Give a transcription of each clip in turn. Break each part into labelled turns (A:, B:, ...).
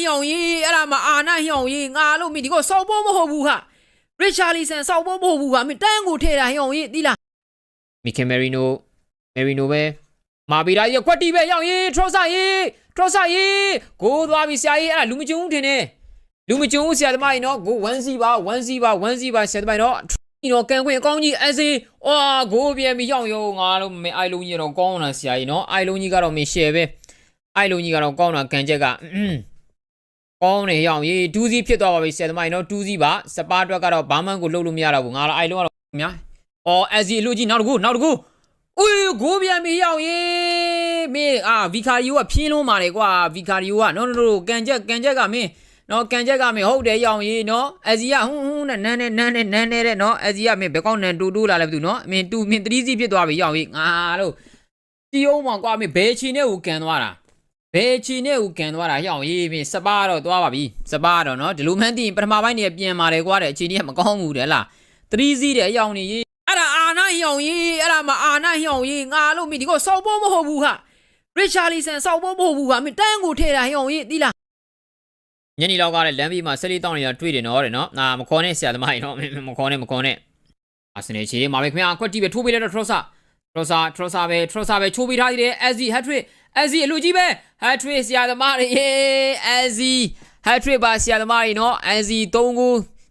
A: 형이အဲ့ဒါမှာအာနာ형이ငါလို့မင်းဒီကိုစောက်ဖို့မဟုတ်ဘူးဟာရစ်ချာလီဆန်စောက်ဖို့မဟုတ်ဘူးဟာမင်းတန်းကိုထဲတာ형이သိလားမီခင်မယ်ရီနိုပဲမာပီရာကြီးကွက်တီပဲ형이ထရော့ဆာကြီးကိုသွားပြီဆရာကြီးအဲ့ဒါလူမကျုံထင်တယ်လူမကျုံဆရာသမားကြီးနော်ကို1စီပါဆရာသမားနော်ဒီတော့ကန်ခွင့်အကောင်းကြီးအစီအော်ကိုပြန်ပြီး형yoငါလို့မင်းအိုင်လုံးကြီးတော့ကောင်းတာဆရာကြီးနော်အိုင်လုံးကြီးကတော့မင်းရှယ်ပဲအိုင်လုံးကြီးကတော့ကောင်းတာကန်ချက်ကကောင်းနေ형이ဒူးစီဖြစ်သွားပါပြီဆရာသမားကြီးနော်ဒူးစီပါစပါးအတွက်ကတော့ဘာမှကိုလုပ်လို့မရတော့ဘူးငါလည်းအိုင်လုံးကတော့များအော်အစီအလူကြီးနောက်တစ်ခုอุ้ยကိုပြန်ပြီ형이မင်းဗီကာရီယိုကဖြင်းလုံးပါတယ်ကွာဗီကာရီယိုကနော်ကန်ချက်ကမင်းနော်ကန်ချက်ကမင်းဟုတ်တယ်형이နော်အစီကဟွန်းနဲ့နန်းတဲ့နော်အစီကမင်းဘယ်ကောင်းနန်းတူလာလဲမသိဘူးနော်မင်း3စီဖြစ်သွားပြီ형이ငါလို့တီးအောင်မှာကွာမင်းဘယ်ချီနဲ့ကိုကန်သွားတာ형이မင်းစပါးတော့သွားပါပြီစပါးတော့နော်ဒီလိုမှန်းသိရင်ပထမပိုင်းနေပြန်ပါတယ်ကွာတဲ့အခြေအနေကမကောင်းဘူးတဲ့လား3စီတဲ့형이အဲ့ဒါအာနာ형이အဲ့ဒါမှာအာနာ형이ငါလို့မင်းဒီကိုစောက်ဖို့မဟုတ်ဘူးဟာရစ်ချာလီဆန်စောက်ဖို့မဟုတ်ဘူးဟာမင်းတန်းကိုထဲတာ형이သိလားညနေလောက်ကလည်းလမ်းဘေးမှာဆက်လေးတောင်းနေတာတွေ့တယ်နော်တဲ့နော်မခေါ်နဲ့ဆရာသမားကြီးနော်မခေါ်နဲ့အာဆင်နယ်ချေမှာပဲခင်ဗျာအကွက်တီးပဲထိုးပေးလိုက်တော့ထရော့ဆာပဲချိုးပေးထားသေးတယ်SC hat trick SC အလူကြီးပဲ hat trick ဆရာသမားတွေSC hat trick ပါဆရာသမားကြီးနော် SC 3ခု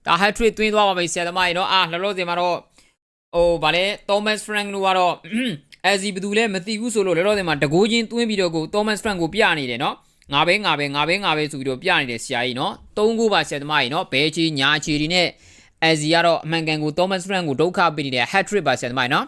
A: ဒါ hat trick သွင်းသွားပါပြီဆရာသမားကြီးနော်လောလောဆယ်မှာတော့ဗာလေ Thomas Frank တို့ကတော့ SC ဘယ်သူလဲမသိဘူးဆိုလို့လောလောဆယ်မှာတကိုးချင်းသွင်းပြီးတော့ကို Thomas Frank ကိုပြနေတယ်နော်ငါပဲဆိုပြီးတော့ပြနေတယ်ဆရာကြီးနော်3ခုပါဆရာသမားကြီးနော်ဘဲချီညာချီဒီနဲ့SCကတော့အမှန်ကန်ကို Thomas Frank ကိုဒုက္ခပေးနေတဲ့ hat trick ပါဆရာသမားကြီးနော်